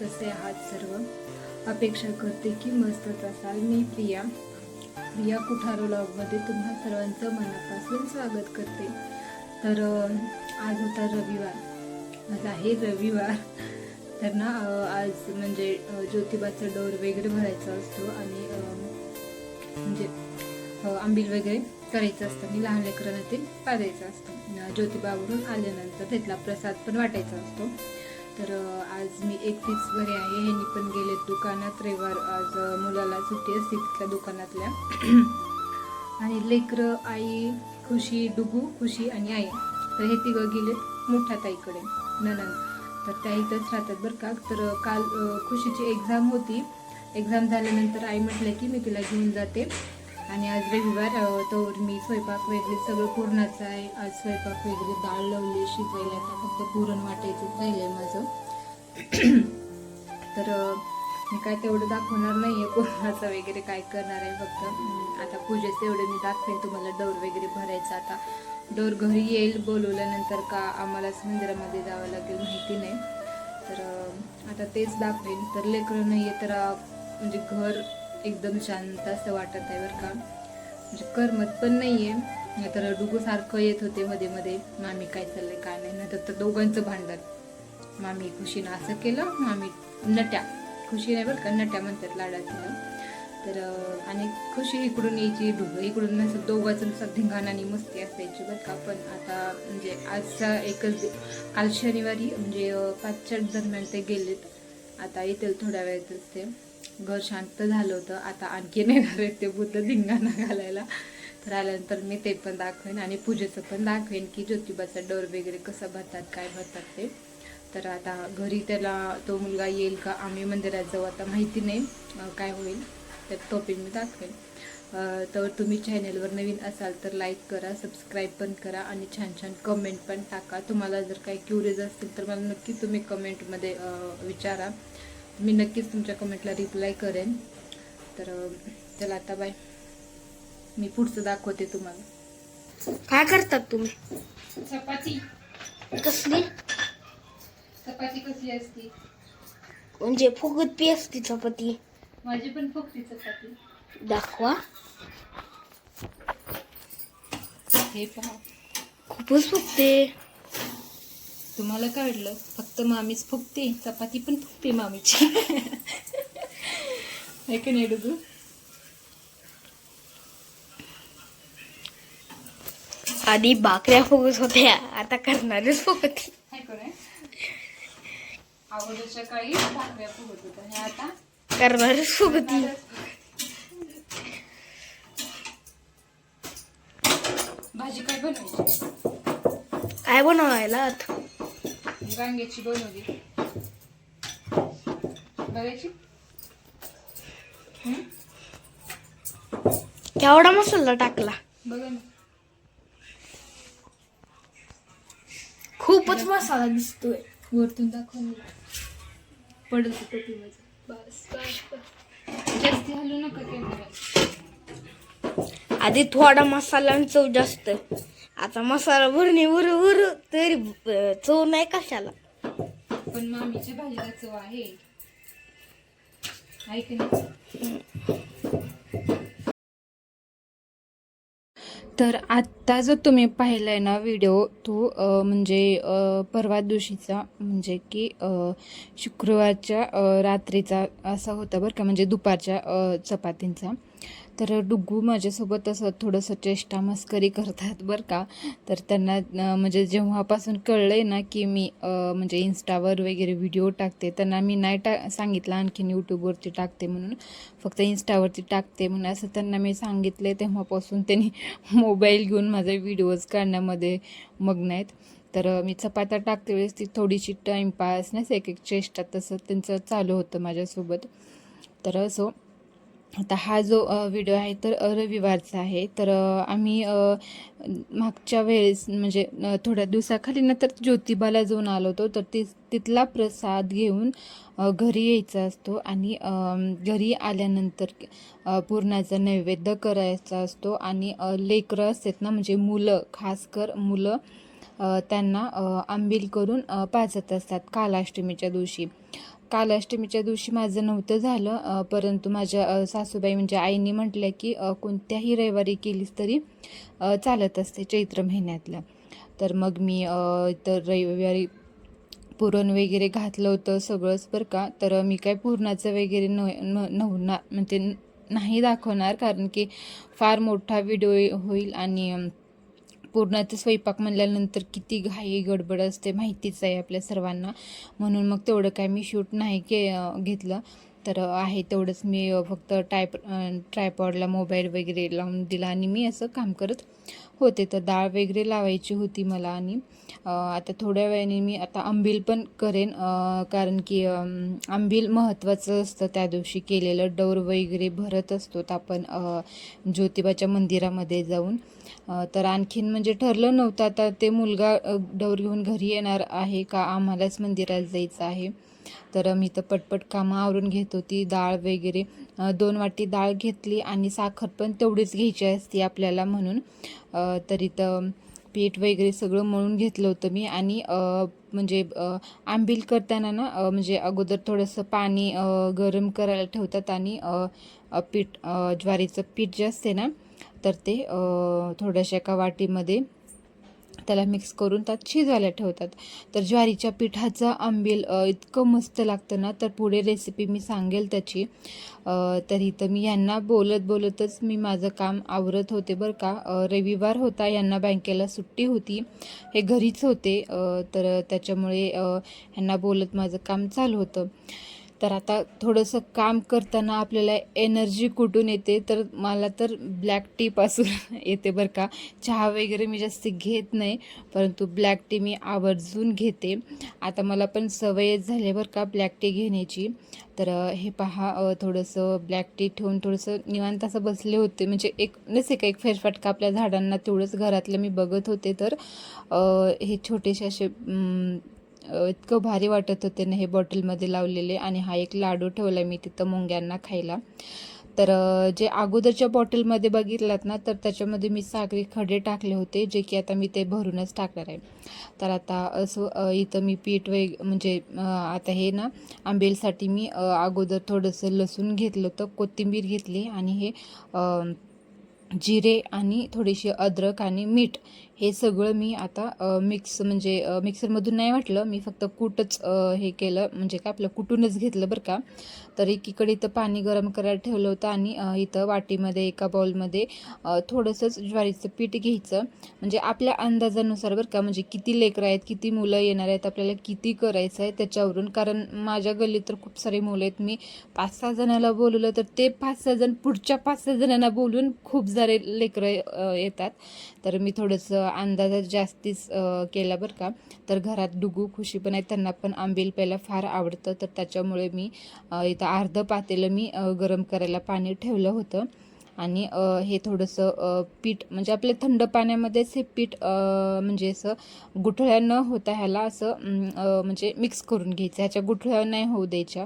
कसे आहात सर्व? अपेक्षा करते की मस्तच असाल. मी प्रिया कुठार व्लॉगमध्ये तुम्हा सर्वांचं मनापासून स्वागत करते. तर आज होता रविवार, आज आहे रविवार. तर ना आज म्हणजे ज्योतिबाचा डोर वगैरे भरायचा असतो आणि म्हणजे आंबील वगैरे करायचं असतं आणि लहान लेकरांना ते पाजायचं असतं. ज्योतिबावरून आल्यानंतर तिथला प्रसाद पण वाटायचा असतो. तर आज मी एकटीच घरी आहे. ह्यांनी पण गेलेत दुकानात. रविवार आज मुलाला सुट्टी असते तिथल्या दुकानातल्या. आणि लेकरं, आई, खुशी, डुगू, खुशी आणि आई, तर हे तिघं गेलेत मोठ्या ताईकडे, ननंद. तर त्या इथंच राहतात बरं का. तर काल खुशीची एक्झाम होती. एक्झाम झाल्यानंतर आई म्हटलं की मी तिला घेऊन जाते. आणि आज रविवार तर मी स्वयंपाक वगैरे सगळं पूर्णाचं आहे. आज स्वयंपाक वगैरे डाळ लावली शिजायला, आता फक्त पुरण वाटायचं राहिलंय माझं. तर मी काय तेवढं दाखवणार नाहीये पुरणाचं वगैरे काय करणार आहे. फक्त आता पूजेचं एवढं मी दाखवेन तुम्हाला. डोर वगैरे भरायचं. आता डोर घरी येईल बोलवल्यानंतर का आम्हालाच मंदिरामध्ये जावं लागेल माहिती नाही. तर आता तेच दाखवेन. तर लेकरं नाही आहे तर म्हणजे घर एकदम शांत असं वाटत आहे बरं का. म्हणजे करमत पण नाहीये. नाहीतर डुगू सारखं येत होते मध्ये मध्ये, मामी काय चाललंय काय नाही. नाहीतर तर दोघांचं भांडण. मामी खुशीनं असं केलं, मामी नट्या, खुशी नाही बरं का, नट्या म्हणतात लाडाचं. तर आणि खुशी इकडून यायची, डुगू इकडून, असं दोघांचं नुसतं धिंगाणानी मस्ती असायची बरं का. पण आता म्हणजे आजचा एकच काल शनिवारी म्हणजे 5च्या दरम्यान ते गेलेत. आता येतील थोड्या वेळातच ते. घर शांत झालं होतं. आता आणखी नाही घरात ते भूत धिंगाणा घालायला. तर आल्यानंतर मी ते पण दाखवेन आणि पूजेचं पण दाखवेन की ज्योतिबाचा डोर वगैरे कसं भरतात, काय भरतात ते. तर आता घरी त्याला तो मुलगा येईल का आम्ही मंदिरात जाऊ आता माहिती नाही काय होईल. तर तो पण मी दाखवेन. तर तुम्ही चॅनलवर नवीन असाल तर लाईक करा, सबस्क्राईब पण करा आणि छान छान कमेंट पण टाका. तुम्हाला जर काही क्युरियस असतील तर मला नक्की तुम्ही कमेंटमध्ये विचारा. मी नक्कीच तुमच्या कमेंटला रिप्लाय करेन. तर चला आता बाय. मी पुढचं दाखवते तुम्हाला. काय करतात तुम्ही? चपाती. कसली? चपाती कसली असती? म्हणजे फुगत पी असती चपाती. माझी पण फुगती चपाती. दाखवा. हे पहा, खूपच फुगते. तुम्हाला काय वाटलं फक्त मामीच फुगते? चपाती पण फुगते मामीची. आहे का नाही डुगू? आधी भाकऱ्या फुगत होत्या, आता करणारच फुगत. आहे का नाही? अगोदरच्या काळी भाकऱ्या फुगत होत्या, हे आता करणारच फुगती. भाजी काय बनवायची? काय बनवायला? वांग्याची बनवली. बघायची. केवढा मसाला टाकला? बघा ना. खूपच मसाला दिसतोय. वरतून दाखवून पडत टोपी माझं. बस बस बस. जास्ती हलू नका कॅमेरा. आधी थोडा मसाला आणि चव जास्त. आता मसाला भरणे वर तरी चव नाही कशाला. पण मामीच्या भाजीला चव आहे. आहे की नाही? तर आत्ता जो तुम्ही पाहिलाय ना व्हिडिओ, तो म्हणजे परवा दिवशीचा, म्हणजे की शुक्रवारच्या रात्रीचा असा होता बरं का, म्हणजे दुपारच्या चपातींचा. तर डुग्गू माझ्यासोबत असं थोडंसं चेष्टा मस्करी करतात बरं का. तर त्यांना म्हणजे जेव्हापासून कळलंय ना की मी म्हणजे इंस्टावर वगैरे व्हिडिओ टाकते, त्यांना मी नाही सांगितलं आणखीन यूट्यूबवरती टाकते म्हणून, फक्त इंस्टावरती टाकते म्हणून असं त्यांना मी सांगितले. तेव्हापासून त्यांनी मोबाईल घेऊन माझे व्हिडिओज काढण्यामध्ये मग्न आहेत. तर मी चपात्या टाकते वेळेस ती थोडीशी टाईमपास नाही, एक एक चेष्टा तसं त्यांचं चालू होतं माझ्यासोबत. तर असो, आता हा जो व्हिडिओ आहे तर रविवारचा आहे. तर आम्ही मागच्या वेळेस म्हणजे थोड्या दिवसाखाली नंतर ज्योतिबाला जाऊन आलो होतो. तर तिथला प्रसाद घेऊन घरी यायचा असतो आणि घरी आल्यानंतर पुरणाचा नैवेद्य करायचा असतो. आणि लेकरं असतात ना, म्हणजे मुलं, खासकर मुलं, त्यांना आंबील करून पाजत असतात कालाष्टमीच्या दिवशी. काल अष्टमीच्या दिवशी माझं नव्हतं झालं, परंतु माझ्या सासूबाई म्हणजे आईने म्हटलं की कोणत्याही रविवारी केलीस तरी चालत असते चैत्र महिन्यातलं. तर मग मी तर रविवारी पुरण वगैरे घातलं होतं सगळंच बरं का. तर मी काय पुरणाचं वगैरे नव्हणार म्हणजे नाही दाखवणार, कारण की फार मोठा व्हिडिओ होईल आणि पुरणाचा स्वयंपाक म्हणल्यानंतर किती घाई गडबड असते माहितीच आहे आपल्या सर्वांना. म्हणून मग तेवढं काय मी शूट नाही घेतलं. तर आहे तेवढंच मी फक्त ट्रायपॉडला मोबाईल वगैरे लावून दिला आणि मी असं काम करत होते. तर डाळ वगैरे लावायची होती मला आणि आता थोड्या वेळाने मी आता आंबील पण करेन, कारण की आंबील महत्त्वाचं असतं त्या दिवशी केलेलं. डौर वगैरे भरत असतो आपण ज्योतिबाच्या मंदिरामध्ये जाऊन. तर आणखीन म्हणजे ठरलं नव्हतं आता ते मुलगा डौर घेऊन घरी येणार आहे का आम्हालाच मंदिरात जायचं आहे. तर मी तर पटपट कामं आवरून घेत होती. डाळ वगैरे 2 वाटी डाळ घेतली आणि साखर पण तेवढीच घ्यायची असते आपल्याला म्हणून. तर इथं पीठ वगैरे सगळं मळून घेतलं होतं मी आणि म्हणजे आंबील करताना ना म्हणजे अगोदर थोडंसं पाणी गरम करायला ठेवतात आणि पीठ ज्वारीचं पीठ जे असते ना तर ते थोड्याशा एका वाटीमध्ये त्याला मिक्स करून त्यात शिजवायला ठेवतात. तर ज्वारीच्या पिठाचं आंबील इतकं मस्त लागतं ना, तर पुढे रेसिपी मी सांगेल त्याची. तर इथं मी यांना बोलतच मी माझं काम आवरत होते बरं का. रविवार होता, यांना बँकेला सुट्टी होती, हे घरीच होते. तर त्याच्यामुळे ह्यांना बोलत माझं काम चालू होतं. तर आता थोडंसं काम करताना आपल्याला एनर्जी कुठून येते, तर मला तर ब्लॅक टीपासून येते बरं का. चहा वगैरे मी जास्त घेत नाही, परंतु ब्लॅक टी मी आवर्जून घेते. आता मला पण सवयच झाली बरं का ब्लॅक टी घेण्याची. तर हे पहा थोडंसं ब्लॅक टी ठेवून थोडंसं निवांत असं बसले होते, म्हणजे एक नसे का एक फेरफटका आपल्या झाडांना तेवढंच घरातलं मी बघत होते. तर हे छोटेसे असे इतकं भारी वाटत होते ना हे बॉटलमध्ये लावलेले. आणि हा एक लाडू ठेवला मी तिथं मुंग्यांना खायला. तर जे अगोदरच्या बॉटलमध्ये बघितलात ना तर त्याच्यामध्ये मी सागरी खडे टाकले होते, जे की आता मी ते भरूनच टाकणार आहे. तर आता असं इथं मी पीठ म्हणजे आता हे ना आंबेलसाठी मी अगोदर थोडंसं लसूण घेतलं होतं, कोथिंबीर घेतली आणि हे जिरे आणि थोडीशी अद्रक आणि मीठ हे सगळं मी आता मिक्स म्हणजे मिक्सरमधून नाही वाटलं, मी फक्त कूटच हे केलं, म्हणजे काय आपलं कुटूनच घेतलं बरं का. तर एकीकडे इथं पाणी गरम करायला ठेवलं होतं आणि इथं वाटीमध्ये एका बाउलमध्ये थोडंसंच ज्वारीचं पीठ घ्यायचं, म्हणजे आपल्या अंदाजानुसार बरं का. म्हणजे किती लेकरं आहेत, किती मुलं येणार आहेत, आपल्याला किती करायचं आहे त्याच्यावरून. कारण माझ्या गल्लीत तर खूप सारे मुलं आहेत, मी 5-6 जणांना बोलवलं तर ते 5-6 जण पुढच्या 5-6 जणांना बोलून खूप सारे लेकरं येतात. तर मी थोडंसं अंदाजात जास्तीच केला बरं का. तर घरात डुगू खुशी पण आहे, त्यांना पण आंबील प्यायला फार आवडतं. तर त्याच्यामुळे मी इथं अर्धं पातेलं मी गरम करायला पाणी ठेवलं होतं आणि हे थोडंसं पीठ म्हणजे आपल्या थंड पाण्यामध्येच हे पीठ म्हणजे असं गुठळ्या न होता ह्याला असं म्हणजे मिक्स करून घ्यायचं, ह्याच्या गुठळ्या नाही होऊ द्यायच्या.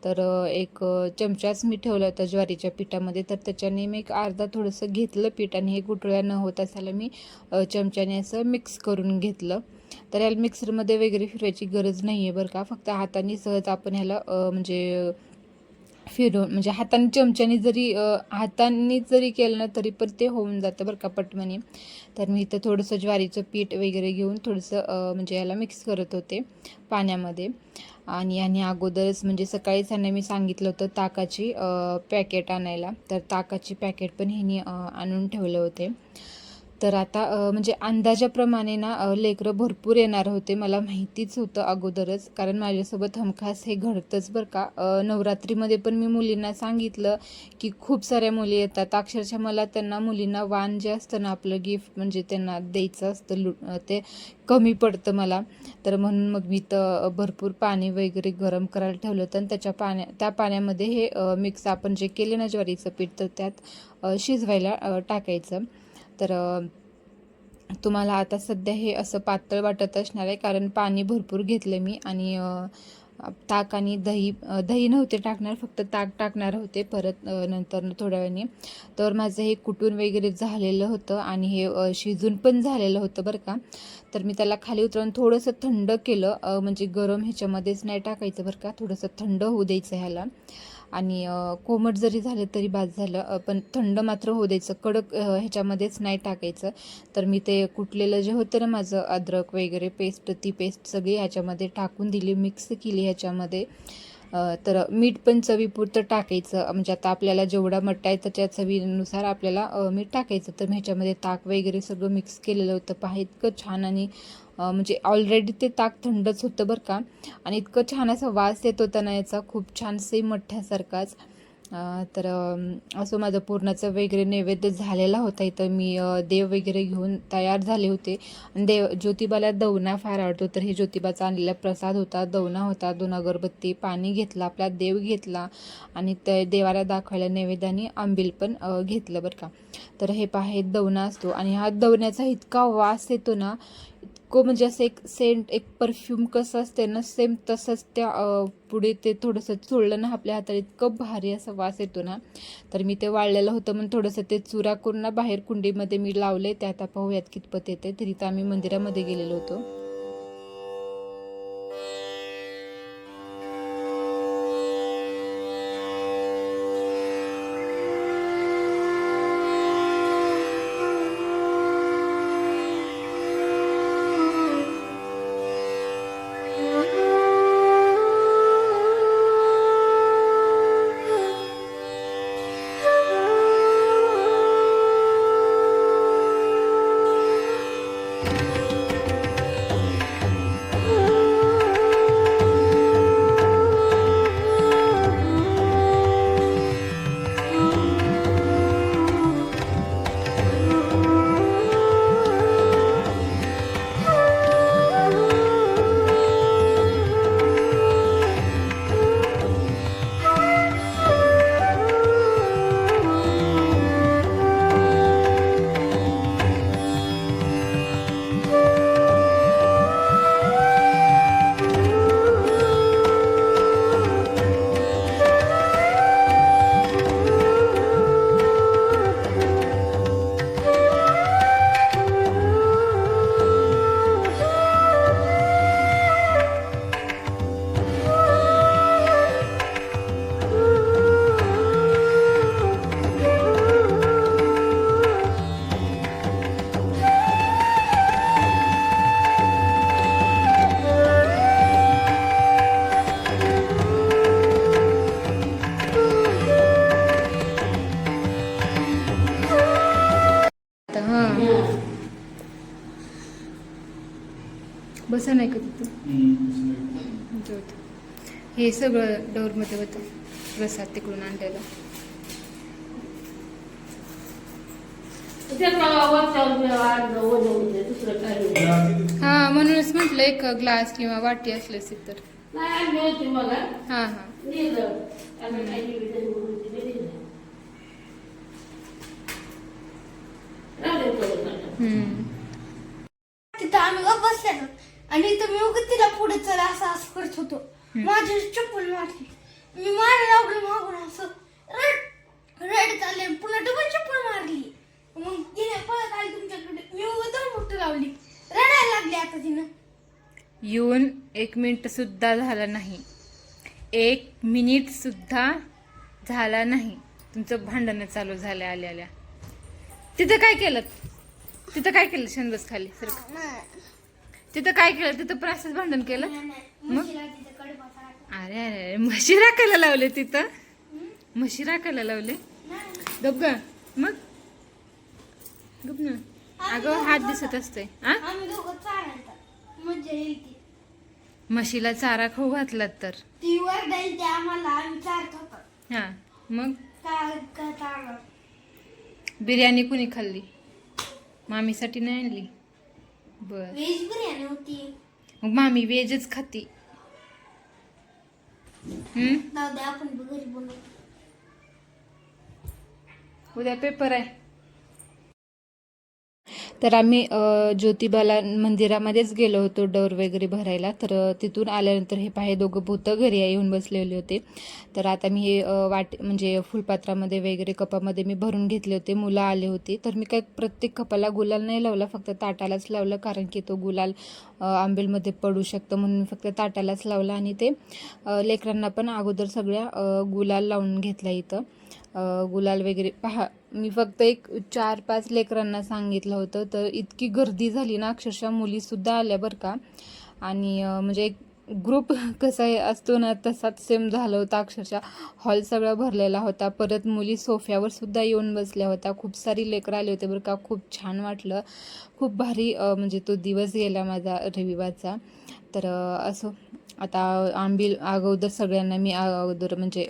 तर एक चमचाच मी ठेवला होता ज्वारीच्या पिठामध्ये, तर त्याच्याने मी एक अर्धा थोडंसं घेतलं पीठ आणि हे गुठळ्या न होता त्याला मी चमच्याने असं मिक्स करून घेतलं. तर याला मिक्सरमध्ये वगैरे फिरवायची गरज नाही आहे बरं का. फक्त हाताने सहज आपण ह्याला म्हणजे फिरवून म्हणजे हाताने जरी केलं ना तरी पण ते होऊन जातं बरं का पटमनी. तर मी इथं थोडंसं ज्वारीचं पीठ वगैरे घेऊन थोडंसं म्हणजे याला मिक्स करत होते पाण्यामध्ये. आणि अगोदरच म्हणजे सकाळीच ह्यांना मी सांगितलं होतं ताकाची पॅकेट आणायला, तर ताकाची पॅकेट पण ह्यांनी आणून ठेवले होते. तर आता म्हणजे अंदाजाप्रमाणे ना लेकरं भरपूर येणार होते, मला माहितीच होतं अगोदरच, कारण माझ्यासोबत हमखास हे घडतंच बरं का. नवरात्रीमध्ये पण मी मुलींना सांगितलं की खूप साऱ्या मुली येतात. अक्षरशः मला त्यांना मुलींना वाण जे असतं ना आपलं गिफ्ट म्हणजे त्यांना द्यायचं असतं ते कमी पडतं मला. तर म्हणून मग मी तर भरपूर पाणी वगैरे गरम करायला ठेवलं होतं आणि त्या पाण्यामध्ये हे मिक्स आपण जे केले ना ज्वारीचं पीठ तर त्यात शिजवायला टाकायचं. तर तुम्हाला आता सध्या हे असं पातळ वाटत असणार आहे, कारण पाणी भरपूर घेतलं मी आणि ताक आणि दही नव्हते टाकणार, फक्त ताक टाकणार होते परत नंतर थोड्या वेळाने. तर माझं हे कुटून वगैरे झालेलं होतं आणि हे शिजून पण झालेलं होतं बरं का. तर मी त्याला खाली उतरवून थोडंसं थंड केलं, म्हणजे गरम ह्याच्यामध्येच नाही टाकायचं बरं का, थोडंसं थंड होऊ द्यायचं ह्याला. आणि कोमट जरी झालं तरी बाद झालं, पण थंड मात्र होऊ द्यायचं, कडक ह्याच्यामध्येच नाही टाकायचं. तर मी ते कुटलेलं जे होतं ना माझं अद्रक वगैरे पेस्ट, ती पेस्ट सगळी ह्याच्यामध्ये टाकून दिली, मिक्स केली ह्याच्यामध्ये. तर मीठ पण चवीपुरतं टाकायचं, म्हणजे आता आपल्याला जेवढा मट्टा आहे त्याच्या चवीनुसार आपल्याला मीठ टाकायचं. तर मी ह्याच्यामध्ये ताक वगैरे सगळं मिक्स केलेलं होतं, पहा इतकं छान. आणि म्हणजे ऑलरेडी ते ताक थंडच होतं बरं का, आणि इतकं छान असा वास येत होता ना याचा, खूप छान सेम मठ्ठ्यासारखाच. तर असं माझं पुरणाचं वगैरे नैवेद्य झालेला होता. इथं मी देव वगैरे घेऊन तयार झाले होते. आणि ज्योतिबाला दवना फार आवडतो, तर हे ज्योतिबाचा आणलेला प्रसाद होता, दवना होता, 2 अगरबत्ती, पाणी घेतला, आपला देव घेतला आणि ते देवाला दाखवायला नैवेद्याने आंबील पण घेतलं बरं का. तर हे पहा दवना असतो आणि हा दवण्याचा इतका वास येतो ना, इतकं म्हणजे असं एक सेंट, एक परफ्यूम कसं असते ना, सेम तसंच त्या पुढे ते थोडंसं चोळलं ना आपल्या हाताला, इतकं भारी असा वास येतो ना. तर मी ते वाळलेलं होतं म्हणून थोडंसं ते चुरा करून ना बाहेर कुंडीमध्ये मी लावले, ते आता पाहूयात कितपत येते. तरी तर आम्ही मंदिरामध्ये गेलेलो होतो. बसा नाही का तिथं. जाऊ दे. हे सगळं डोरमध्ये होतं प्रसाद तिकडून आणलेला. हा म्हणूनच म्हटलं एक ग्लास किंवा वाटी असले असेल तर. हा हा तिथं आम्ही बसलेलो आणि इथं मी उगत तिला पुढे चला असं करत होतो. माझी चप्पल मारली, मी मारायला लागलो मागून, असं रड चालले, पुन्हा डबल चप्पल मारली. मग तिने पळत आली तुमच्याकडे, मी उगत मोठं लावली, रडायला लागली. आता तिनं येऊन 1 मिनिट सुद्धा झाला नाही, 1 मिनिट सुद्धा झाला नाही, तुमचं भांडण चालू झालं आल्या आल्या. तिथं काय केलं, तिथं काय केलं, शनबस खाली सर, तिथं काय केलं, तिथं पण असंच भांडण केलं. मग अरे अरे म्हशी राखायला लावले, तिथं म्हशी राखायला लावले. गप ग, मग गप ना. अगं हात दिसत असते. म्हशीला चारा खाऊ घातलात तर ती वरडायची आम्हाला, आम्ही चारत होतो. हा मग काय बिर्याणी कुणी खाल्ली, मामीसाठी नाही आणली. बर, व्हेज बिर्याणी होती. मग मामी व्हेजच खाती. जाऊ दे, आपण घरी बनवू. उद्या पेपर आहे. तर आम्ही ज्योतिबाला मंदिरामध्येच गेलो होतो डोर वगैरे भरायला. तर तिथून आल्यानंतर हे पाहे दोघं भूतं घरी येऊन बसलेले होते. तर आता मी हे म्हणजे फुलपात्रामध्ये वगैरे कपामध्ये मी भरून घेतले होते. मुलं आले होते तर मी काय प्रत्येक कपाला गुलाल नाही लावला, फक्त ताटालाच लावलं, कारण की तो गुलाल आंबेलमध्ये पडू शकतं म्हणून फक्त ताटालाच लावला. आणि ते लेकरांना पण अगोदर सगळ्या गुलाल लावून घेतला इथं. गुलाल वगैरे पहा, मी फक्त एक 4-5 लेकरांना सांगितलं होतं, तर इतकी गर्दी झाली ना, अक्षरशः मुलीसुद्धा आल्या बरं का. आणि म्हणजे एक ग्रुप कसा असतो ना तसाच सेम झालं होतं. अक्षरशः हॉल सगळा भरलेला होता. परत मुली सोफ्यावर सुद्धा येऊन बसल्या होत्या. खूप सारी लेकरं आले होते बरं का. खूप छान वाटलं, खूप भारी म्हणजे तो दिवस गेला माझा रविवारचा. तर असो, आता आंबील अगोदर सगळ्यांना मी अगोदर म्हणजे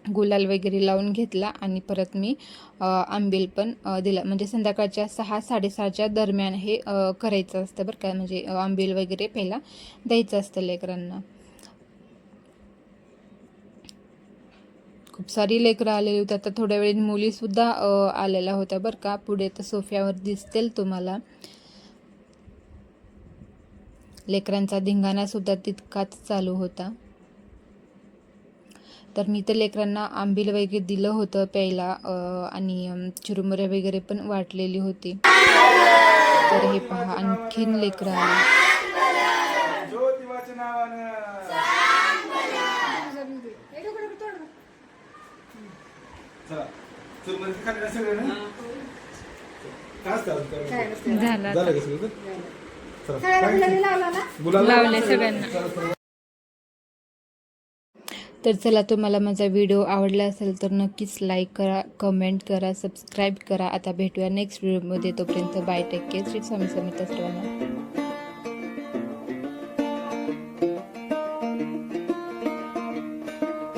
गुलाल वगैरे लावून घेतला आणि परत मी आंबील पण दिला. म्हणजे संध्याकाळच्या 6-6:30च्या दरम्यान हे करायचं असतं बरं का. म्हणजे आंबील वगैरे पहिला द्यायचं असतं लेकरांना. खूप सारी लेकरं आलेली होती. आता थोड्या वेळ मुलीसुद्धा आलेल्या होत्या बरं का. पुढे तर सोफ्यावर दिसतील तुम्हाला. लेकरांचा धिंगाणासुद्धा तितकाच चालू होता. तर मी तर लेकरांना आंबील वगैरे दिलं होतं प्यायला आणि चिरुमुरे वगैरे पण वाटलेली होती. तर हे पहा, आणखीन लेकरं आले. लावले सगळ्यांना. तर चला, तुम्हाला माझा व्हिडिओ आवडला असेल तर नक्कीच लाईक करा, कमेंट करा, सबस्क्राईब करा. आता भेटूया नेक्स्ट व्हिडिओमध्ये. तोपर्यंत bye, take care. Shri Swami Samarth सर्वांना.